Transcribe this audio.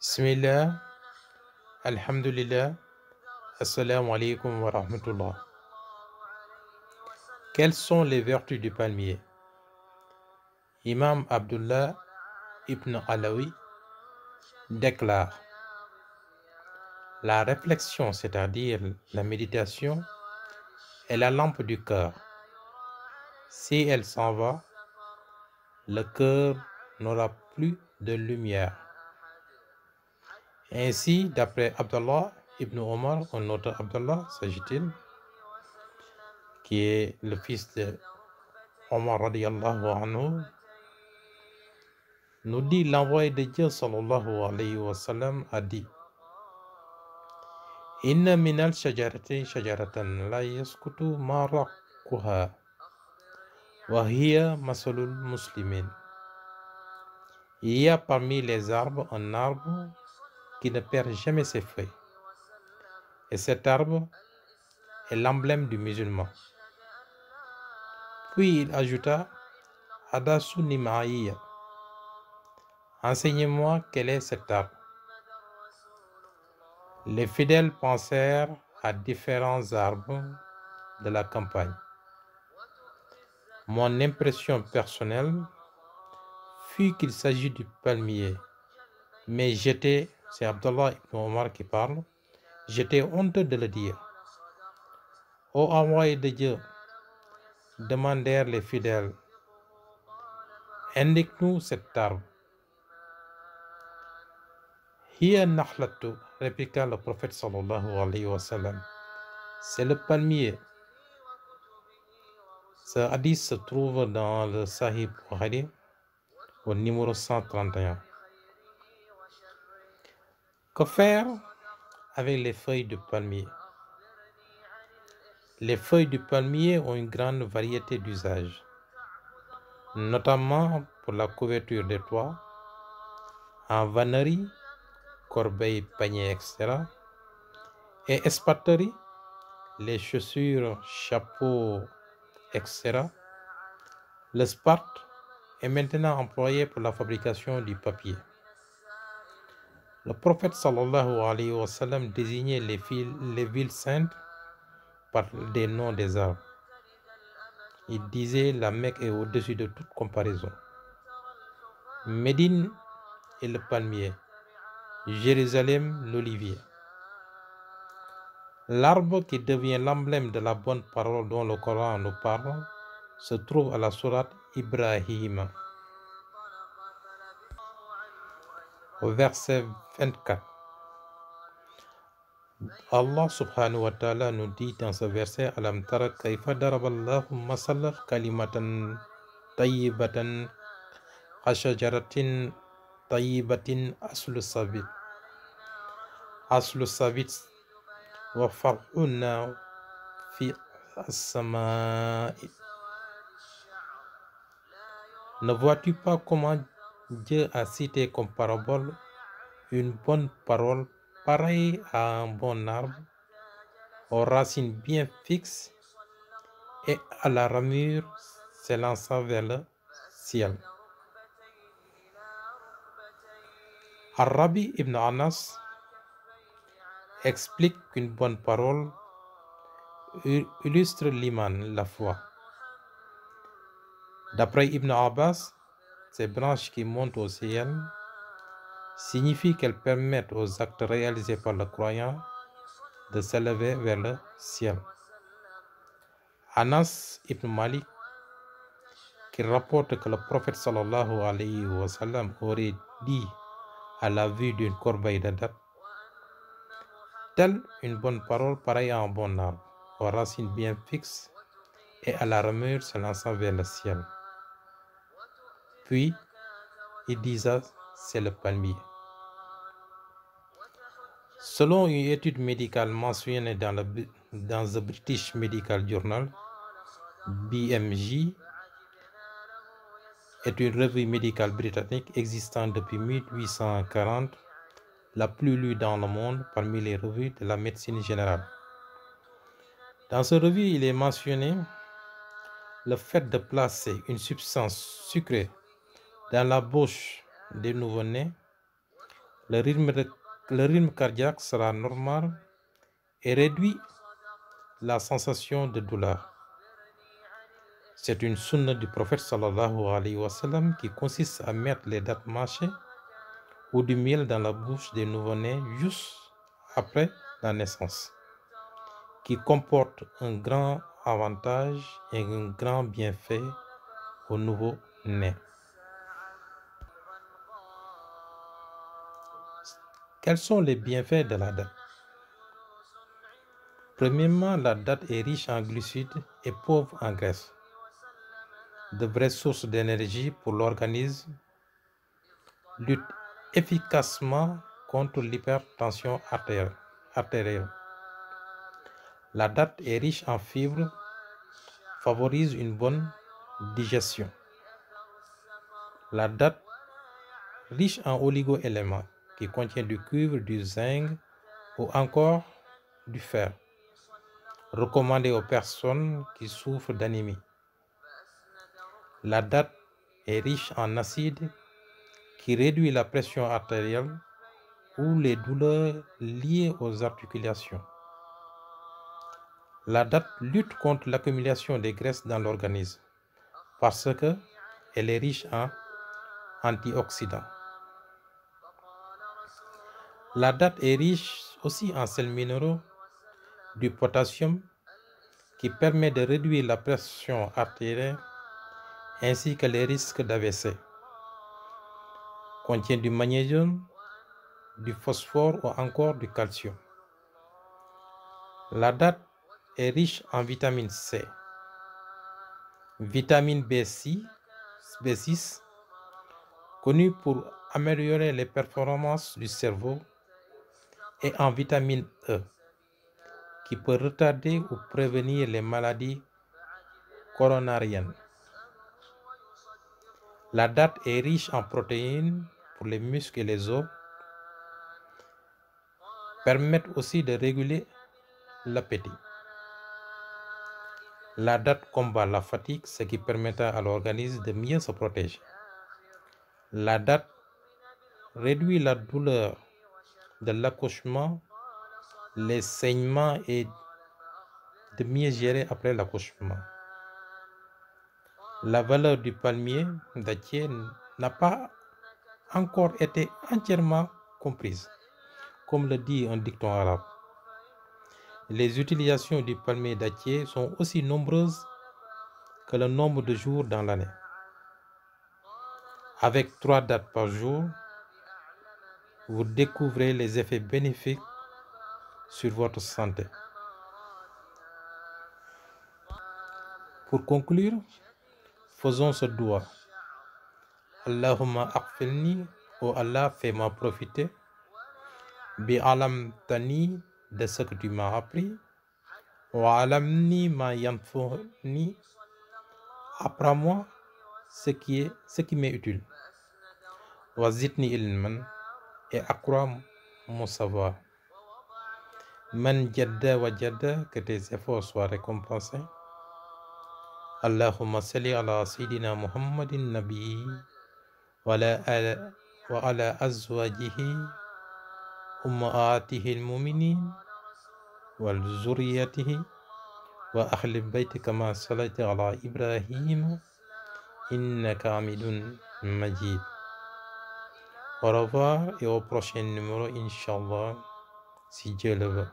Bismillah, Alhamdulillah, Assalamu alaikum wa rahmatullah. Quelles sont les vertus du palmier? Imam Abdullah ibn Alawi déclare: la réflexion, c'est-à-dire la méditation, est la lampe du cœur. Si elle s'en va, le cœur n'aura plus de lumière. Ainsi, d'après Abdullah ibn Omar, un autre Abdullah, s'agit-il, qui est le fils de Omar radiyallahu anhu, nous dit l'envoyé de Dieu sallallahu alayhi wa sallam a dit: Inna minal shajarati shajaratan la yaskutu maraquha wa hiya masalul muslimin. Il y a parmi les arbres un arbre qui ne perd jamais ses feuilles. Et cet arbre est l'emblème du musulman. Puis il ajouta: Adasu nimaïya. Enseignez-moi quel est cet arbre. Les fidèles pensèrent à différents arbres de la campagne. Mon impression personnelle fut qu'il s'agit du palmier, mais c'est Abdullah ibn Omar qui parle, j'étais honteux de le dire. Ô envoyé de Dieu, demandèrent les fidèles, indique-nous cet arbre. Hiya nakhlatu, répliqua le prophète sallallahu alayhi wa sallam, c'est le palmier. Ce hadith se trouve dans le Sahih Bukhari au numéro 131. Que faire avec les feuilles de palmier? Les feuilles du palmier ont une grande variété d'usages, notamment pour la couverture des toits, en vannerie, corbeilles, paniers, etc. et espadrilles, les chaussures, chapeaux, etc. Le sparte est maintenant employé pour la fabrication du papier. Le prophète sallallahu alayhi wa sallam désignait les villes saintes par des noms des arbres. Il disait: la Mecque est au-dessus de toute comparaison. Médine est le palmier, Jérusalem l'olivier. L'arbre qui devient l'emblème de la bonne parole dont le Coran nous parle se trouve à la sourate Ibrahim, au verset 24. Allah subhanahu wa ta'ala nous dit dans ce verset: Alam tara kayfa daraballahu masalan kalimatan tayyibatan kashajaratin tayyibatin aslu sabit wa far'una fi as-sama'i. Ne vois-tu pas comment Dieu a cité comme parabole une bonne parole pareille à un bon arbre, aux racines bien fixes et à la ramure s'élançant vers le ciel. Arabi ibn Anas explique qu'une bonne parole illustre l'iman, la foi. D'après Ibn Abbas, ces branches qui montent au ciel signifient qu'elles permettent aux actes réalisés par le croyant de s'élever vers le ciel. Anas ibn Malik, qui rapporte que le prophète sallallahu alayhi wa sallam aurait dit à la vue d'une corbeille de dattes: telle une bonne parole pareille à un bon arbre, aux racines bien fixes et à la ramure s'élançant vers le ciel. Puis, il disait: c'est le palmier. Selon une étude médicale mentionnée dans The British Medical Journal, BMJ est une revue médicale britannique existant depuis 1840, la plus lue dans le monde parmi les revues de la médecine générale. Dans ce revue, il est mentionné le fait de placer une substance sucrée dans la bouche des nouveau-nés le rythme cardiaque sera normal et réduit la sensation de douleur. C'est une sunna du prophète sallallahu alayhi wa sallam qui consiste à mettre les dattes mâchées ou du miel dans la bouche des nouveau-nés juste après la naissance, qui comporte un grand avantage et un grand bienfait au nouveau-né. Quels sont les bienfaits de la date? Premièrement, la date est riche en glucides et pauvre en graisse, de vraies sources d'énergie pour l'organisme, lutte efficacement contre l'hypertension artérielle. La date est riche en fibres, favorise une bonne digestion. La date riche en oligo-éléments qui contient du cuivre, du zinc ou encore du fer, recommandé aux personnes qui souffrent d'anémie. La date est riche en acide qui réduit la pression artérielle ou les douleurs liées aux articulations. La date lutte contre l'accumulation des graisses dans l'organisme parce qu'elle est riche en antioxydants. La date est riche aussi en sels minéraux, du potassium qui permet de réduire la pression artérielle ainsi que les risques d'AVC. Contient du magnésium, du phosphore ou encore du calcium. La date est riche en vitamine C, vitamine B6, connue pour améliorer les performances du cerveau, et en vitamine E, qui peut retarder ou prévenir les maladies coronariennes. La date est riche en protéines pour les muscles et les os, permettent aussi de réguler l'appétit. La date combat la fatigue, ce qui permettra à l'organisme de mieux se protéger. La date réduit la douleur de l'accouchement, les saignements et de mieux gérer après l'accouchement. La valeur du palmier dattier n'a pas encore été entièrement comprise, comme le dit un dicton arabe. Les utilisations du palmier dattier sont aussi nombreuses que le nombre de jours dans l'année. Avec 3 dates par jour, vous découvrez les effets bénéfiques sur votre santé. Pour conclure, faisons ce doigt. Allahumma aqfilni, oh Allah, fais-moi profiter, bi alam tani, de ce que tu m'as appris, wa alamni ma yanfuni, apprends-moi ce qui m'est utile, wa zidni ilman, et accrois mon savoir. Man jadda wa jadda, que tes efforts soient récompensés. Allahumma salli ala Sayyidina Muhammadin Nabi wa ala azwajihi ummahatihi al-mu'minin wa zurriyatihi wa ahli bayti kama sallaita ala Ibrahim innaka hamidun majid. Au revoir et au prochain numéro, Inch'Allah, si Dieu le veut.